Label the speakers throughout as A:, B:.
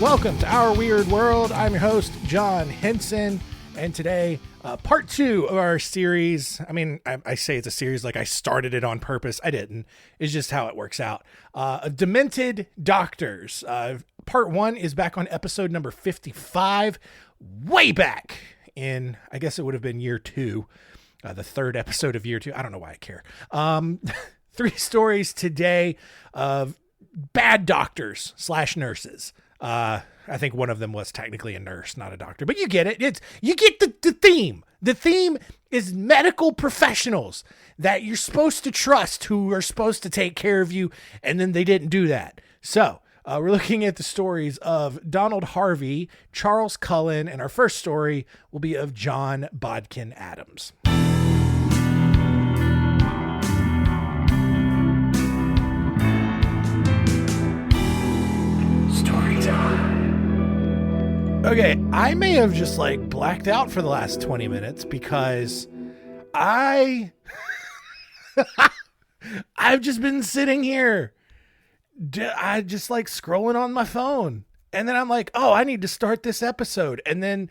A: Welcome to Our Weird World. I'm your host, John Henson, and today, part 2 of our series. I mean, I say it's a series like I started it on purpose. I didn't. It's just how it works out. Demented Doctors. Part 1 is back on episode number 55, way back in, I guess it would have been year 2, the third episode of year 2. I don't know why I care. 3 stories today of bad doctors / nurses. I think one of them was technically a nurse, not a doctor, but you get it. You get the theme. The theme is medical professionals that you're supposed to trust, who are supposed to take care of you, and then they didn't do that. So we're looking at the stories of Donald Harvey, Charles Cullen, and our first story will be of John Bodkin Adams. Okay, I may have just blacked out for the last 20 minutes because I've just been sitting here. I just scrolling on my phone. And then I'm like, oh, I need to start this episode. And then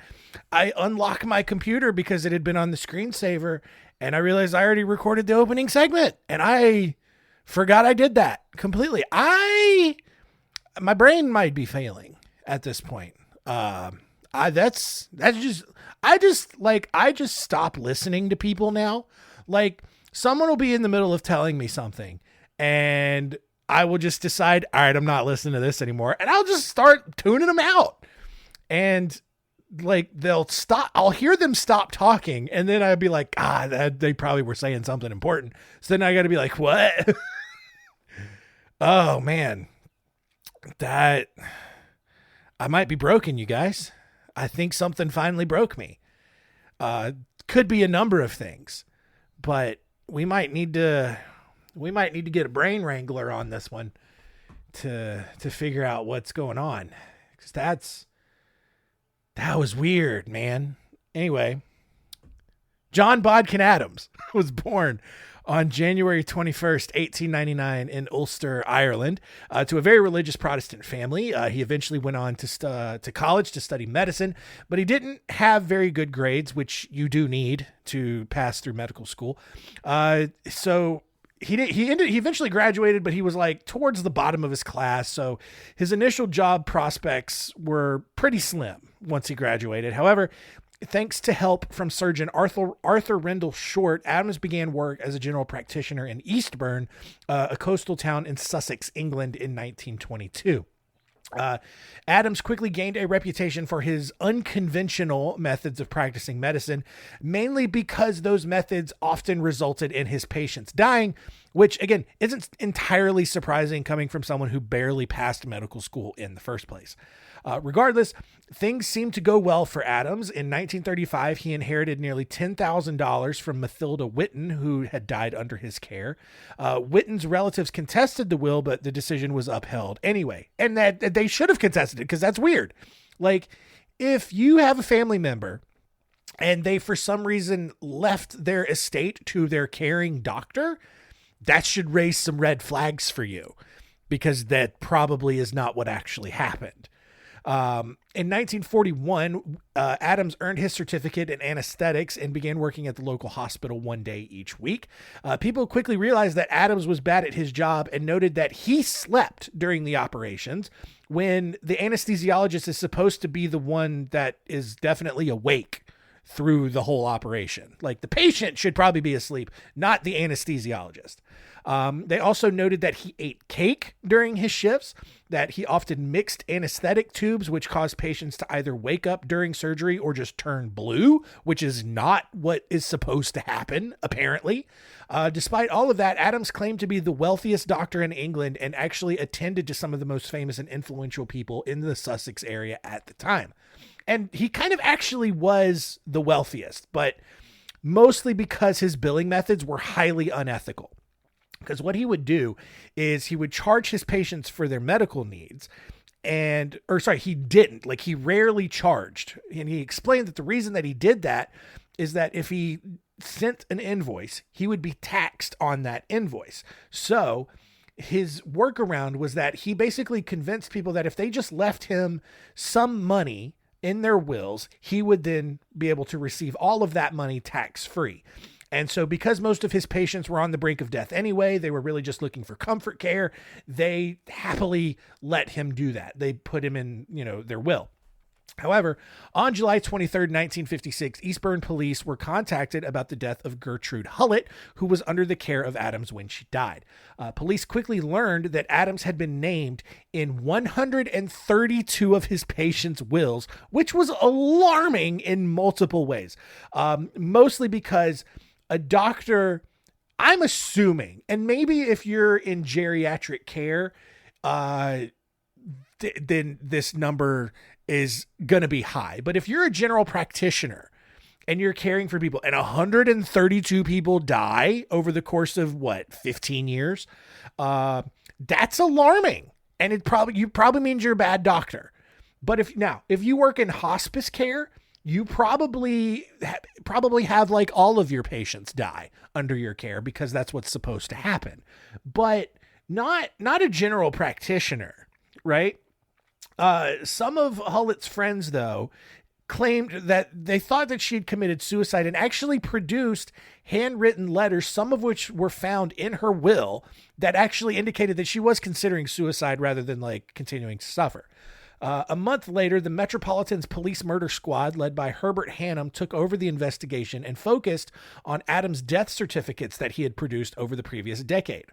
A: I unlock my computer because it had been on the screensaver. And I realized I already recorded the opening segment. And I forgot I did that completely. My brain might be failing at this point. I just stop listening to people now. Someone will be in the middle of telling me something and I will just decide, all right, I'm not listening to this anymore. And I'll just start tuning them out and they'll stop. I'll hear them stop talking. And then I'd be like, they probably were saying something important. So then I got to be like, what? Oh man, I might be broken, you guys. I think something finally broke me. Could be a number of things, but we might need to get a brain wrangler on this one to figure out what's going on. 'Cause that was weird, man. Anyway, John Bodkin Adams was born on January 21st, 1899 in Ulster, Ireland, to a very religious Protestant family. He eventually went on to college to study medicine, but he didn't have very good grades, which you do need to pass through medical school. So he eventually graduated, but he was towards the bottom of his class. So his initial job prospects were pretty slim once he graduated. However, thanks to help from surgeon Arthur Rendell Short, Adams began work as a general practitioner in Eastbourne, a coastal town in Sussex, England, in 1922. Adams quickly gained a reputation for his unconventional methods of practicing medicine, mainly because those methods often resulted in his patients dying, which, again, isn't entirely surprising coming from someone who barely passed medical school in the first place. Regardless, things seemed to go well for Adams. In 1935, he inherited nearly $10,000 from Mathilda Whitten, who had died under his care. Whitten's relatives contested the will, but the decision was upheld anyway. And that they should have contested it because that's weird. If you have a family member and they, for some reason, left their estate to their caring doctor, that should raise some red flags for you because that probably is not what actually happened. In 1941, Adams earned his certificate in anesthetics and began working at the local hospital one day each week. People quickly realized that Adams was bad at his job and noted that he slept during the operations when the anesthesiologist is supposed to be the one that is definitely awake through the whole operation. The patient should probably be asleep, not the anesthesiologist. They also noted that he ate cake during his shifts, that he often mixed anesthetic tubes, which caused patients to either wake up during surgery or just turn blue, which is not what is supposed to happen, apparently. Despite all of that, Adams claimed to be the wealthiest doctor in England and actually attended to some of the most famous and influential people in the Sussex area at the time. And he kind of actually was the wealthiest, but mostly because his billing methods were highly unethical. Because what he would do is he would charge his patients for their medical needs he didn't. He rarely charged. And he explained that the reason that he did that is that if he sent an invoice, he would be taxed on that invoice. So his workaround was that he basically convinced people that if they just left him some money in their wills, he would then be able to receive all of that money tax-free. And so because most of his patients were on the brink of death anyway, they were really just looking for comfort care, they happily let him do that. They put him in, their will. However, on July 23rd, 1956, Eastbourne police were contacted about the death of Gertrude Hullett, who was under the care of Adams when she died. Police quickly learned that Adams had been named in 132 of his patients' wills, which was alarming in multiple ways, mostly because a doctor, I'm assuming, and maybe if you're in geriatric care, then this number is going to be high. But if you're a general practitioner and you're caring for people and 132 people die over the course of 15 years, that's alarming. And it probably means you're a bad doctor. But if you work in hospice care, you probably have like all of your patients die under your care because that's what's supposed to happen, but not a general practitioner, right? Some of Hullett's friends, though, claimed that they thought that she had committed suicide and actually produced handwritten letters, some of which were found in her will, that actually indicated that she was considering suicide rather than continuing to suffer. A month later, the Metropolitan's Police Murder Squad, led by Herbert Hannum, took over the investigation and focused on Adams' death certificates that he had produced over the previous decade.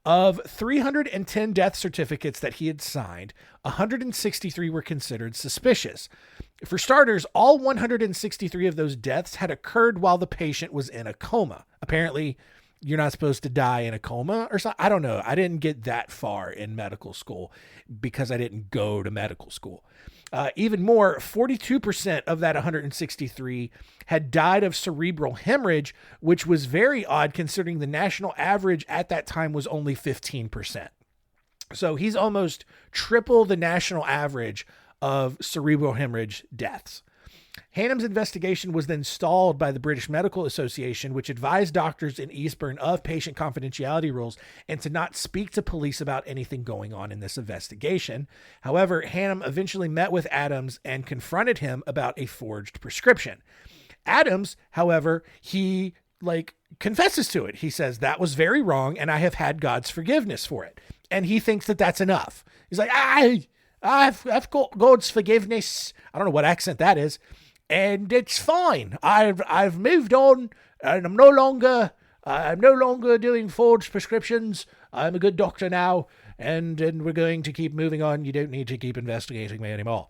A: Of 310 death certificates that he had signed, 163 were considered suspicious. For starters, all 163 of those deaths had occurred while the patient was in a coma. Apparently, you're not supposed to die in a coma or something. I don't know. I didn't get that far in medical school because I didn't go to medical school. Even more, 42% of that 163 had died of cerebral hemorrhage, which was very odd considering the national average at that time was only 15%. So he's almost triple the national average of cerebral hemorrhage deaths. Hannum's investigation was then stalled by the British Medical Association, which advised doctors in Eastbourne of patient confidentiality rules and to not speak to police about anything going on in this investigation. However, Hannum eventually met with Adams and confronted him about a forged prescription. Adams, however, he confesses to it. He says, that was very wrong and I have had God's forgiveness for it. And he thinks that that's enough. He's like, I've got God's forgiveness. I don't know what accent that is. And it's fine. I've moved on and I'm no longer doing forged prescriptions. I'm a good doctor now. And we're going to keep moving on. You don't need to keep investigating me anymore.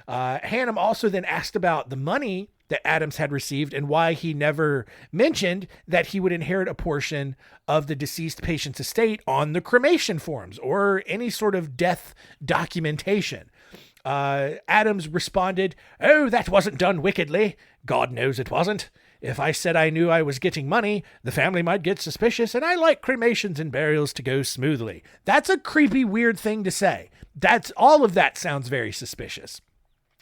A: Hannum also then asked about the money that Adams had received and why he never mentioned that he would inherit a portion of the deceased patient's estate on the cremation forms or any sort of death documentation. Adams responded, "Oh, that wasn't done wickedly. God knows it wasn't. If I said I knew I was getting money, the family might get suspicious, and I like cremations and burials to go smoothly." That's a creepy, weird thing to say. All of that sounds very suspicious.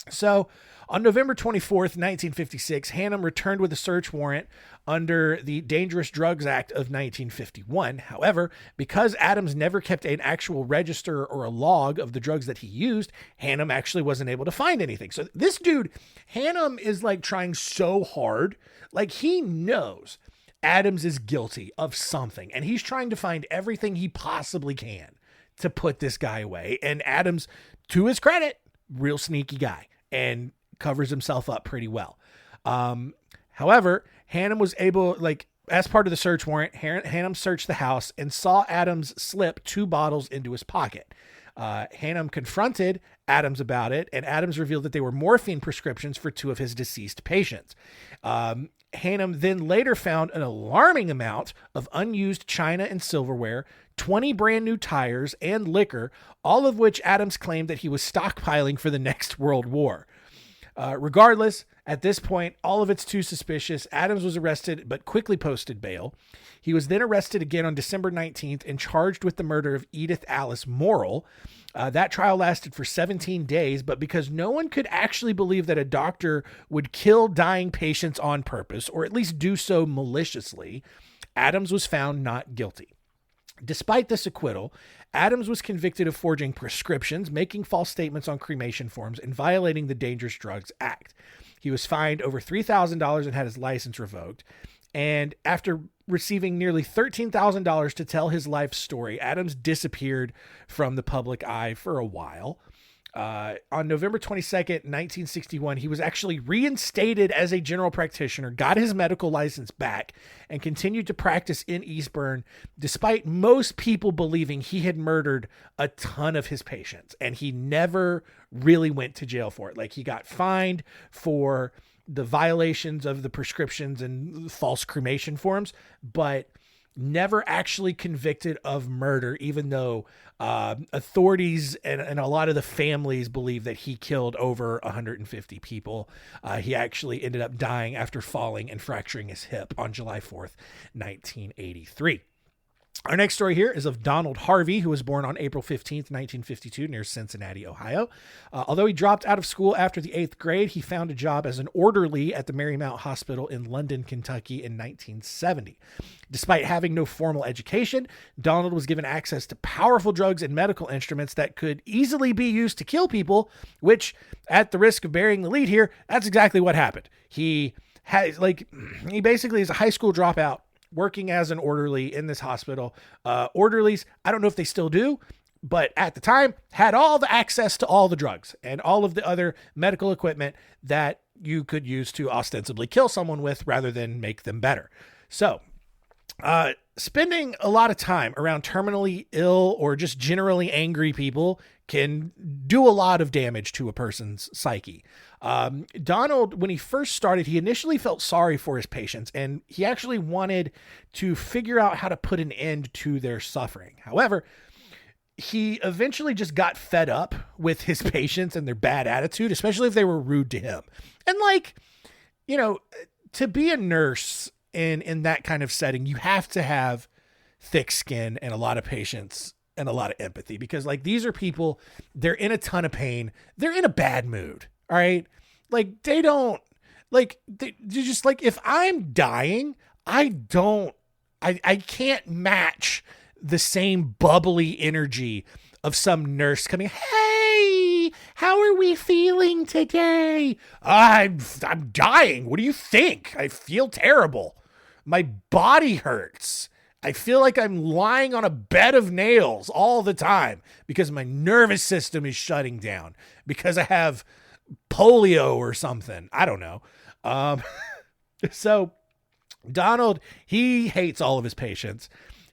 A: So, on November 24th, 1956, Hannum returned with a search warrant under the Dangerous Drugs Act of 1951. However, because Adams never kept an actual register or a log of the drugs that he used, Hannum actually wasn't able to find anything. So this dude, Hannum, is trying so hard. He knows Adams is guilty of something, and he's trying to find everything he possibly can to put this guy away. And Adams, to his credit, real sneaky guy, and covers himself up pretty well. However, Hannum was able, as part of the search warrant, Hannum searched the house and saw Adams slip 2 bottles into his pocket. Hannum confronted Adams about it, and Adams revealed that they were morphine prescriptions for 2 of his deceased patients. Hannum then later found an alarming amount of unused china and silverware, 20 brand new tires, and liquor, all of which Adams claimed that he was stockpiling for the next World War. Regardless, at this point, all of it's too suspicious. Adams was arrested, but quickly posted bail. He was then arrested again on December 19th and charged with the murder of Edith Alice Morrill. That trial lasted for 17 days, but because no one could actually believe that a doctor would kill dying patients on purpose, or at least do so maliciously, Adams was found not guilty. Despite this acquittal, Adams was convicted of forging prescriptions, making false statements on cremation forms, and violating the Dangerous Drugs Act. He was fined over $3,000 and had his license revoked. And after receiving nearly $13,000 to tell his life story, Adams disappeared from the public eye for a while. On November 22nd, 1961, he was actually reinstated as a general practitioner, got his medical license back, and continued to practice in Eastbourne, despite most people believing he had murdered a ton of his patients. And he never really went to jail for it. Like, he got fined for the violations of the prescriptions and false cremation forms, but never actually convicted of murder, even though authorities and a lot of the families believe that he killed over 150 people. He actually ended up dying after falling and fracturing his hip on July 4th, 1983. Our next story here is of Donald Harvey, who was born on April 15th, 1952, near Cincinnati, Ohio. Although he dropped out of school after the 8th grade, he found a job as an orderly at the Marymount Hospital in London, Kentucky in 1970. Despite having no formal education, Donald was given access to powerful drugs and medical instruments that could easily be used to kill people, which, at the risk of burying the lead here, that's exactly what happened. He basically is a high school dropout, working as an orderly in this hospital. Orderlies, I don't know if they still do, but at the time had all the access to all the drugs and all of the other medical equipment that you could use to ostensibly kill someone with rather than make them better. So, spending a lot of time around terminally ill or just generally angry people can do a lot of damage to a person's psyche. Donald, when he first started, he initially felt sorry for his patients, and he actually wanted to figure out how to put an end to their suffering. However, he eventually just got fed up with his patients and their bad attitude, especially if they were rude to him. And to be a nurse in that kind of setting, you have to have thick skin and a lot of patience and a lot of empathy, because these are people, they're in a ton of pain. They're in a bad mood. All right. They don't just if I'm dying, I can't match the same bubbly energy of some nurse coming, "Hey, how are we feeling today?" I'm dying. What do you think? I feel terrible. My body hurts. I feel like I'm lying on a bed of nails all the time because my nervous system is shutting down because I have polio or something. I don't know. So Donald, he hates all of his patients.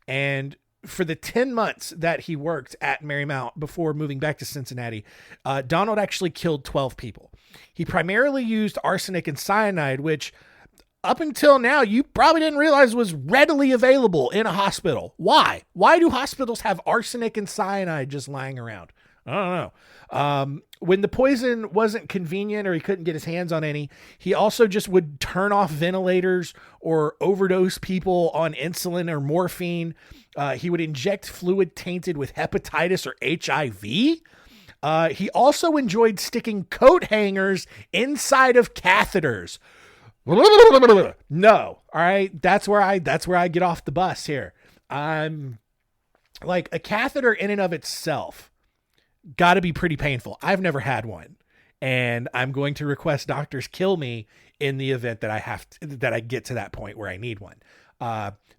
A: And for the 10 months that he worked at Marymount before moving back to Cincinnati, Donald actually killed 12 people. He primarily used arsenic and cyanide, which up until now, you probably didn't realize was readily available in a hospital. Why? Why do hospitals have arsenic and cyanide just lying around? I don't know. When the poison wasn't convenient or he couldn't get his hands on any, he also just would turn off ventilators or overdose people on insulin or morphine. He would inject fluid tainted with hepatitis or HIV. He also enjoyed sticking coat hangers inside of catheters. No. All right. That's where I get off the bus here. I'm a catheter in and of itself got to be pretty painful. I've never had one, and I'm going to request doctors kill me in the event that I get to that point where I need one.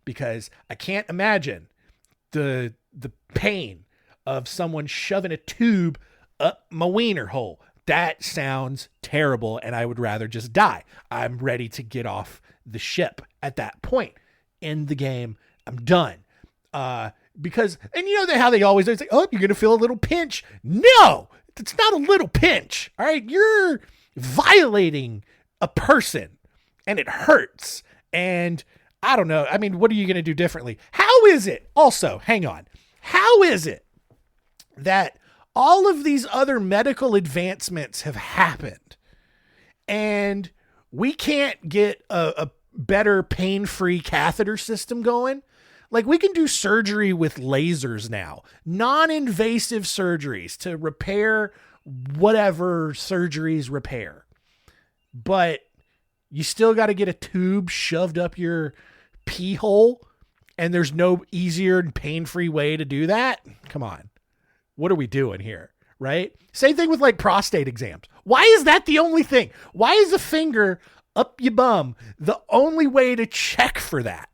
A: Because I can't imagine the pain of someone shoving a tube up my wiener hole. That sounds terrible, and I would rather just die. I'm ready to get off the ship at that point in the game. I'm done. Because how they always say, "Oh, you're going to feel a little pinch." No, it's not a little pinch. All right. You're violating a person and it hurts. And I don't know. I mean, what are you going to do differently? How is it also, hang on. How is it that all of these other medical advancements have happened and we can't get a better pain-free catheter system going? We can do surgery with lasers now, non-invasive surgeries to repair whatever surgeries repair. But you still got to get a tube shoved up your pee hole and there's no easier and pain-free way to do that. Come on. What are we doing here? Right? Same thing with like prostate exams. Why is that the only thing? Why is a finger up your bum the only way to check for that?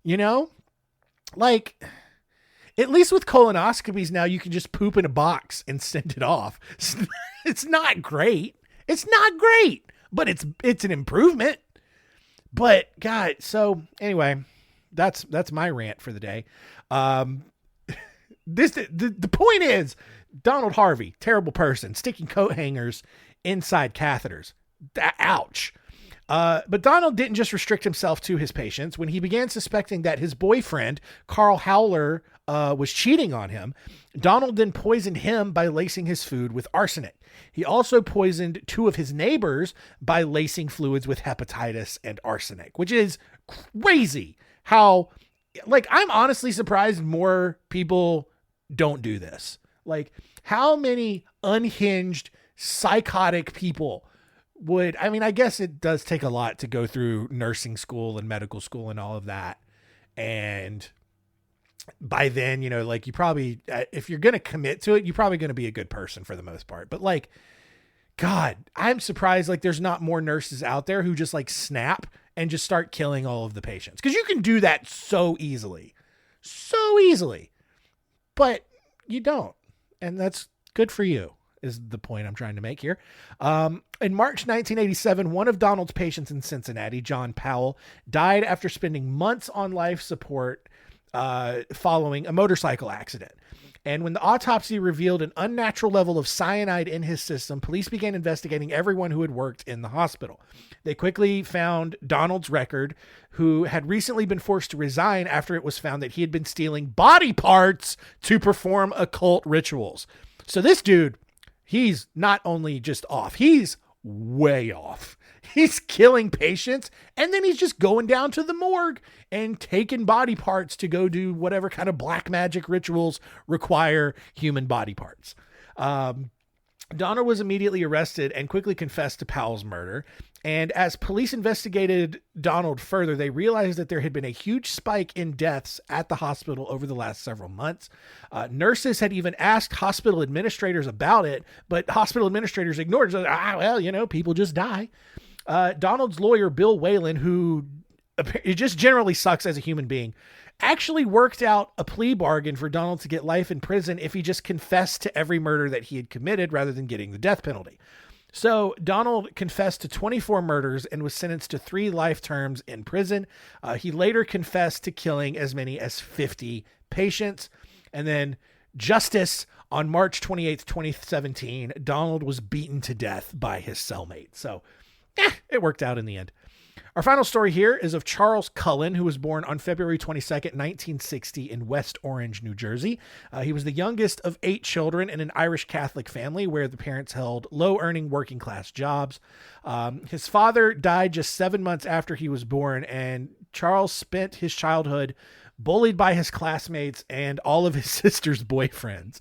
A: You know, like at least with colonoscopies now you can just poop in a box and send it off. It's not great. It's not great, but it's an improvement. But God, so anyway, that's my rant for the day. The point is Donald Harvey, terrible person, sticking coat hangers inside catheters. Ouch. But Donald didn't just restrict himself to his patients. When he began suspecting that his boyfriend, Carl Howler, was cheating on him, Donald then poisoned him by lacing his food with arsenic. He also poisoned 2 of his neighbors by lacing fluids with hepatitis and arsenic, which is crazy how, like, I'm honestly surprised more people don't do this. Like, how many unhinged, psychotic people would, I mean, I guess it does take a lot to go through nursing school and medical school and all of that. And by then, you know, like you probably, if you're going to commit to it, you're probably going to be a good person for the most part. But like, God, I'm surprised like there's not more nurses out there who just like snap and just start killing all of the patients. Cause you can do that so easily, but you don't. And that's good for you, is the point I'm trying to make here. In March 1987, one of Donald's patients in Cincinnati, John Powell, died after spending months on life support following a motorcycle accident. And when the autopsy revealed an unnatural level of cyanide in his system, police began investigating everyone who had worked in the hospital. They quickly found Donald's record, who had recently been forced to resign after it was found that he had been stealing body parts to perform occult rituals. So this dude, he's not only just off, he's way off. He's killing patients, and then he's just going down to the morgue and taking body parts to go do whatever kind of black magic rituals require human body parts. Donald was immediately arrested and quickly confessed to Powell's murder. And as police investigated Donald further, they realized that there had been a huge spike in deaths at the hospital over the last several months. Nurses had even asked hospital administrators about it, but hospital administrators ignored it. Well, you know, people just die. Donald's lawyer, Bill Whalen, who it just generally sucks as a human being, actually worked out a plea bargain for Donald to get life in prison if he just confessed to every murder that he had committed rather than getting the death penalty. So Donald confessed to 24 murders and was sentenced to 3 life terms in prison. He later confessed to killing as many as 50 patients. And then justice on March 28th, 2017, Donald was beaten to death by his cellmate. So it worked out in the end. Our final story here is of Charles Cullen, who was born on February 22nd, 1960 in West Orange, New Jersey. He was the youngest of 8 children in an Irish Catholic family where the parents held low-earning working-class jobs. His father died just 7 months after he was born, and Charles spent his childhood bullied by his classmates and all of his sister's boyfriends.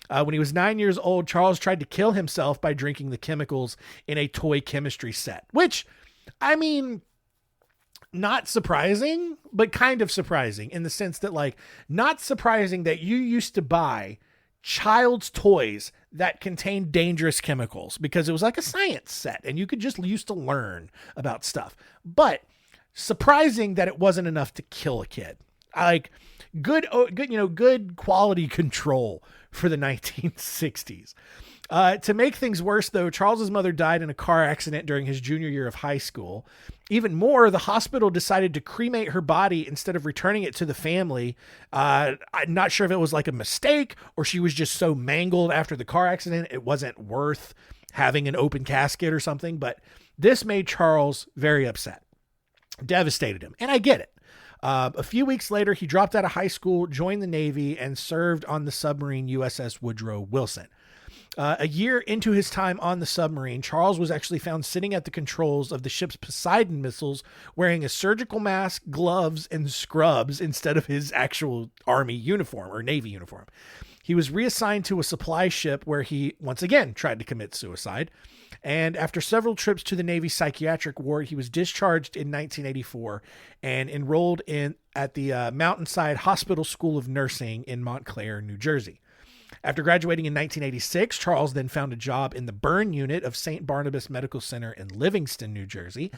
A: When he was 9 years old, Charles tried to kill himself by drinking the chemicals in a toy chemistry set, which, I mean, not surprising, but kind of surprising in the sense that, like, not surprising that you used to buy child's toys that contained dangerous chemicals because it was like a science set and you could just used to learn about stuff. But surprising that it wasn't enough to kill a kid. Like, good, good quality control for the 1960s. To make things worse, though, Charles's mother died in a car accident during his junior year of high school. Even more, the hospital decided to cremate her body instead of returning it to the family. I'm not sure if it was like a mistake or she was just so mangled after the car accident it wasn't worth having an open casket or something. But this made Charles very upset, devastated him, and I get it. A few weeks later, he dropped out of high school, joined the Navy, and served on the submarine USS Woodrow Wilson. A year into his time on the submarine, Charles was actually found sitting at the controls of the ship's Poseidon missiles wearing a surgical mask, gloves, and scrubs instead of his actual Army uniform or Navy uniform. He was reassigned to a supply ship where he once again tried to commit suicide. And after several trips to the Navy psychiatric ward, he was discharged in 1984 and enrolled at the Mountainside Hospital School of Nursing in Montclair, New Jersey. After graduating in 1986, Charles then found a job in the burn unit of St. Barnabas Medical Center in Livingston, New Jersey.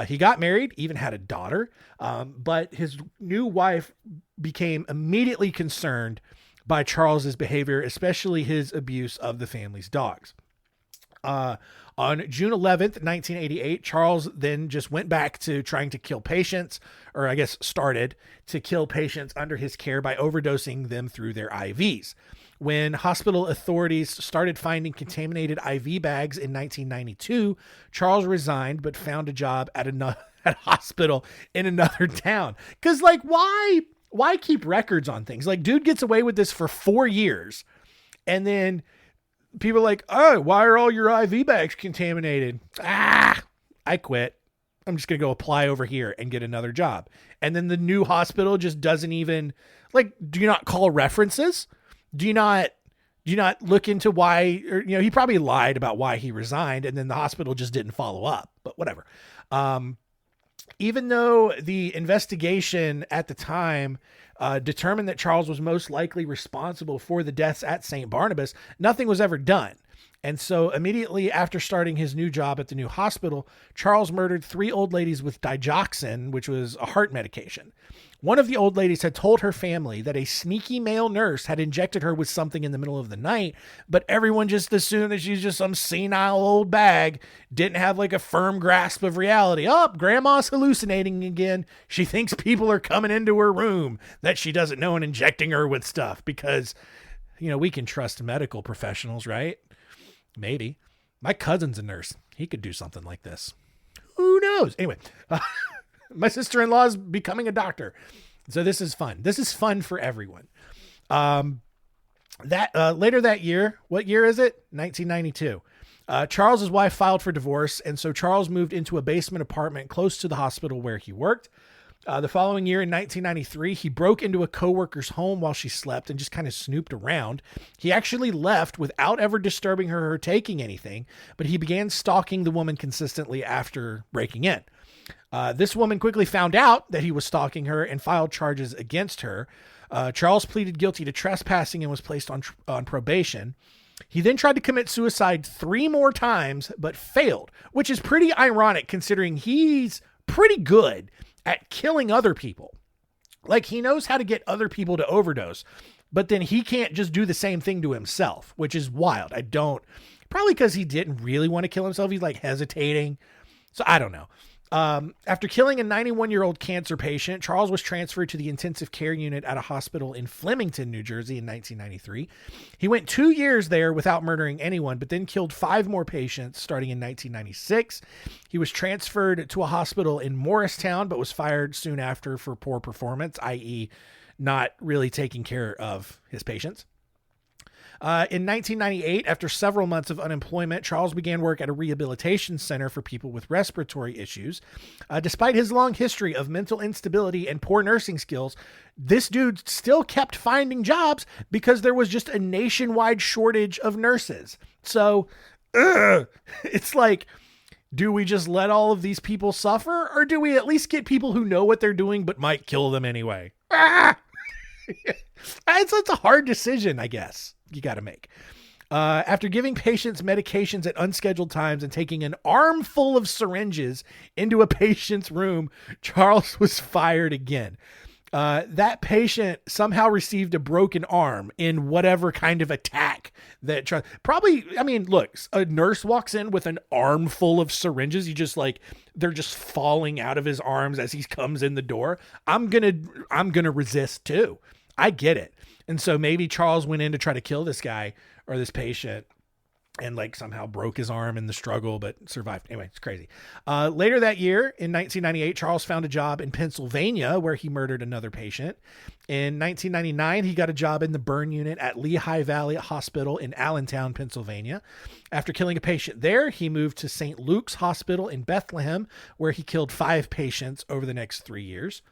A: He got married, even had a daughter, but his new wife became immediately concerned by Charles's behavior, especially his abuse of the family's dogs. On June 11th, 1988, Charles then just went back to trying to kill patients, or I guess started to kill patients under his care by overdosing them through their IVs. When hospital authorities started finding contaminated IV bags in 1992, Charles resigned but found a job at a hospital in another town. Because, like, why keep records on things? Like, dude gets away with this for 4 years, and then people are like, oh, why are all your IV bags contaminated? I quit. I'm just going to go apply over here and get another job. And then the new hospital just doesn't even, like, do you not call references? Do you not look into why, or, he probably lied about why he resigned, and then the hospital just didn't follow up, but whatever. Even though the investigation at the time determined that Charles was most likely responsible for the deaths at St. Barnabas, nothing was ever done. And so immediately after starting his new job at the new hospital, Charles murdered 3 old ladies with digoxin, which was a heart medication. One of the old ladies had told her family that a sneaky male nurse had injected her with something in the middle of the night, but everyone just assumed that she's just some senile old bag, didn't have like a firm grasp of reality. Oh, grandma's hallucinating again. She thinks people are coming into her room that she doesn't know and injecting her with stuff because, we can trust medical professionals, right? Maybe. My cousin's a nurse. He could do something like this. Who knows? Anyway, my sister-in-law is becoming a doctor. So this is fun. This is fun for everyone. Later that year, what year is it? 1992. Charles's wife filed for divorce. And so Charles moved into a basement apartment close to the hospital where he worked. The following year in 1993, he broke into a coworker's home while she slept and just kind of snooped around. He actually left without ever disturbing her or taking anything, but he began stalking the woman consistently after breaking in. This woman quickly found out that he was stalking her and filed charges against her. Charles pleaded guilty to trespassing and was placed on probation. He then tried to commit suicide 3 more times, but failed, which is pretty ironic considering he's pretty good at killing other people. Like, he knows how to get other people to overdose, but then he can't just do the same thing to himself, which is wild. Probably because he didn't really want to kill himself. He's like hesitating. So I don't know. After killing a 91-year-old cancer patient, Charles was transferred to the intensive care unit at a hospital in Flemington, New Jersey in 1993. He went 2 years there without murdering anyone, but then killed 5 more patients starting in 1996. He was transferred to a hospital in Morristown, but was fired soon after for poor performance, i.e. not really taking care of his patients. In 1998, after several months of unemployment, Charles began work at a rehabilitation center for people with respiratory issues. Despite his long history of mental instability and poor nursing skills, this dude still kept finding jobs because there was just a nationwide shortage of nurses. So, it's like, do we just let all of these people suffer, or do we at least get people who know what they're doing but might kill them anyway? It's a hard decision, I guess, you got to make. After giving patients medications at unscheduled times and taking an armful of syringes into a patient's room, Charles was fired again. That patient somehow received a broken arm in whatever kind of attack that look, a nurse walks in with an armful of syringes. They're just falling out of his arms as he comes in the door. I'm going to resist too. I get it. And so maybe Charles went in to try to kill this guy or this patient and somehow broke his arm in the struggle, but survived. Anyway, it's crazy. Later that year in 1998, Charles found a job in Pennsylvania where he murdered another patient. In 1999, he got a job in the burn unit at Lehigh Valley Hospital in Allentown, Pennsylvania. After killing a patient there, he moved to St. Luke's Hospital in Bethlehem, where he killed 5 patients over the next 3 years.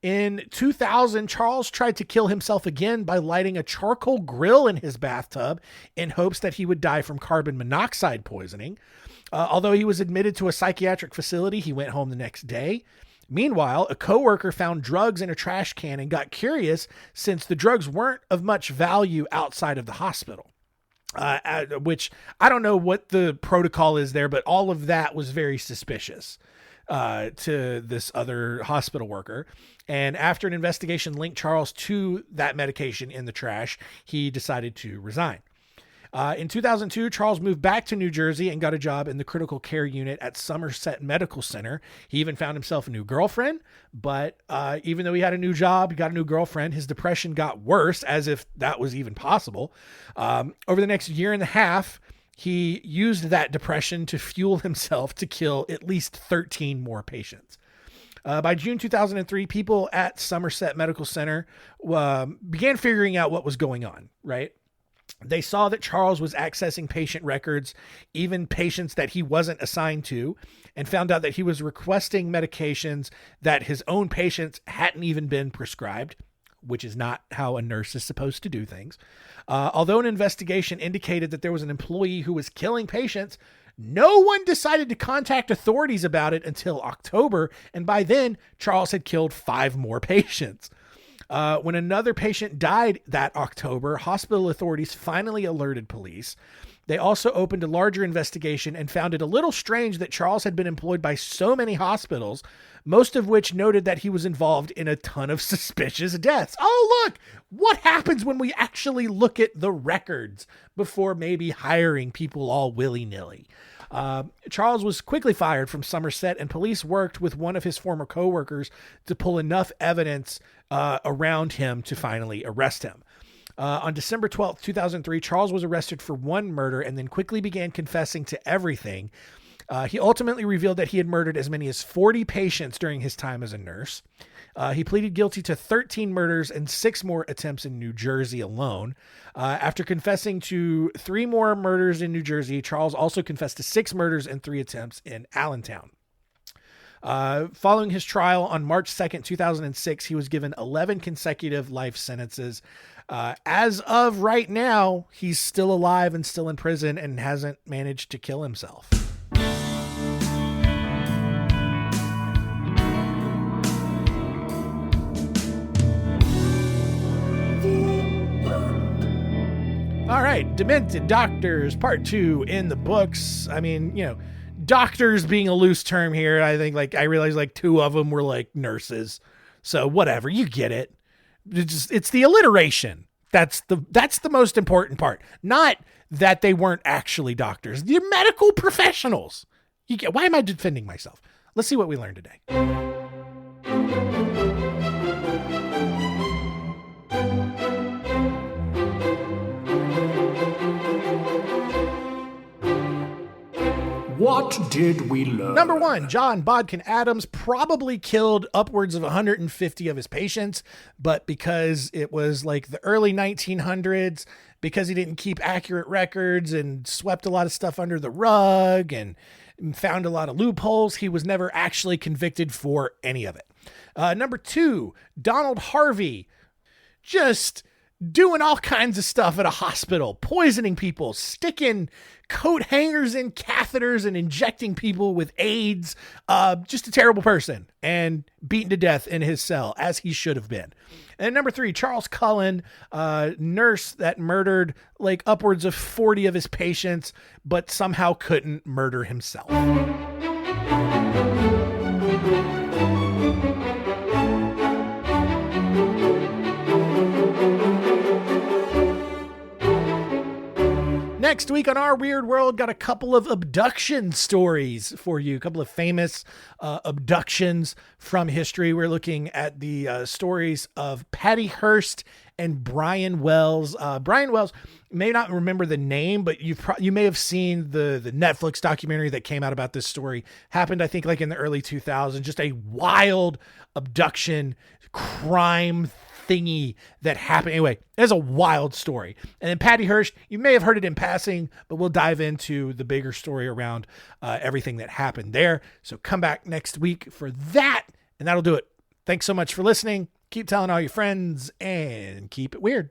A: In 2000, Charles tried to kill himself again by lighting a charcoal grill in his bathtub in hopes that he would die from carbon monoxide poisoning. Although he was admitted to a psychiatric facility, he went home the next day. Meanwhile, a coworker found drugs in a trash can and got curious since the drugs weren't of much value outside of the hospital. Which I don't know what the protocol is there, but all of that was very suspicious to this other hospital worker. And after an investigation linked Charles to that medication in the trash, he decided to resign. In 2002, Charles moved back to New Jersey and got a job in the critical care unit at Somerset Medical Center. He even found himself a new girlfriend, but even though he had a new job, he got a new girlfriend, his depression got worse, as if that was even possible. Over the next year and a half, he used that depression to fuel himself to kill at least 13 more patients. By June 2003, people at Somerset Medical Center began figuring out what was going on, right? They saw that Charles was accessing patient records, even patients that he wasn't assigned to, and found out that he was requesting medications that his own patients hadn't even been prescribed, which is not how a nurse is supposed to do things. Although an investigation indicated that there was an employee who was killing patients, no one decided to contact authorities about it until October, and by then, Charles had killed 5 more patients. When another patient died that October, hospital authorities finally alerted police. They also opened a larger investigation and found it a little strange that Charles had been employed by so many hospitals, most of which noted that he was involved in a ton of suspicious deaths. Oh, look, what happens when we actually look at the records before maybe hiring people all willy-nilly? Charles was quickly fired from Somerset, and police worked with one of his former coworkers to pull enough evidence around him to finally arrest him. On December 12th, 2003, Charles was arrested for one murder and then quickly began confessing to everything. He ultimately revealed that he had murdered as many as 40 patients during his time as a nurse. He pleaded guilty to 13 murders and 6 more attempts in New Jersey alone. After confessing to 3 more murders in New Jersey, Charles also confessed to 6 murders and 3 attempts in Allentown. Following his trial on March 2nd, 2006, he was given 11 consecutive life sentences. As of right now, he's still alive and still in prison and hasn't managed to kill himself. All right, Demented Doctors, Part 2 in the books. I mean, doctors being a loose term here. I think, I realized, 2 of them were, nurses. So, whatever, you get it. It's the alliteration. That's the most important part. Not that they weren't actually doctors. They're medical professionals. Why am I defending myself? Let's see what we learned today.
B: What did we learn?
A: Number 1, John Bodkin Adams probably killed upwards of 150 of his patients, but because it was the early 1900s, because he didn't keep accurate records and swept a lot of stuff under the rug and found a lot of loopholes, he was never actually convicted for any of it. Number 2, Donald Harvey, just doing all kinds of stuff at a hospital, poisoning people, sticking coat hangers in catheters and injecting people with AIDS. Just a terrible person and beaten to death in his cell, as he should have been. And number 3, Charles Cullen, nurse that murdered upwards of 40 of his patients, but somehow couldn't murder himself. Next week on Our Weird World, got a couple of abduction stories for you, a couple of famous abductions from history. We're looking at the stories of Patty Hearst and Brian Wells. Brian Wells, may not remember the name, but you may have seen the Netflix documentary that came out about this story. Happened, I think, in the early 2000s. Just a wild abduction crime thingy that happened. Anyway, it's a wild story. And then Patty Hearst, you may have heard it in passing, but we'll dive into the bigger story around everything that happened there. So come back next week for that, and that'll do it Thanks so much for listening. Keep telling all your friends and keep it weird.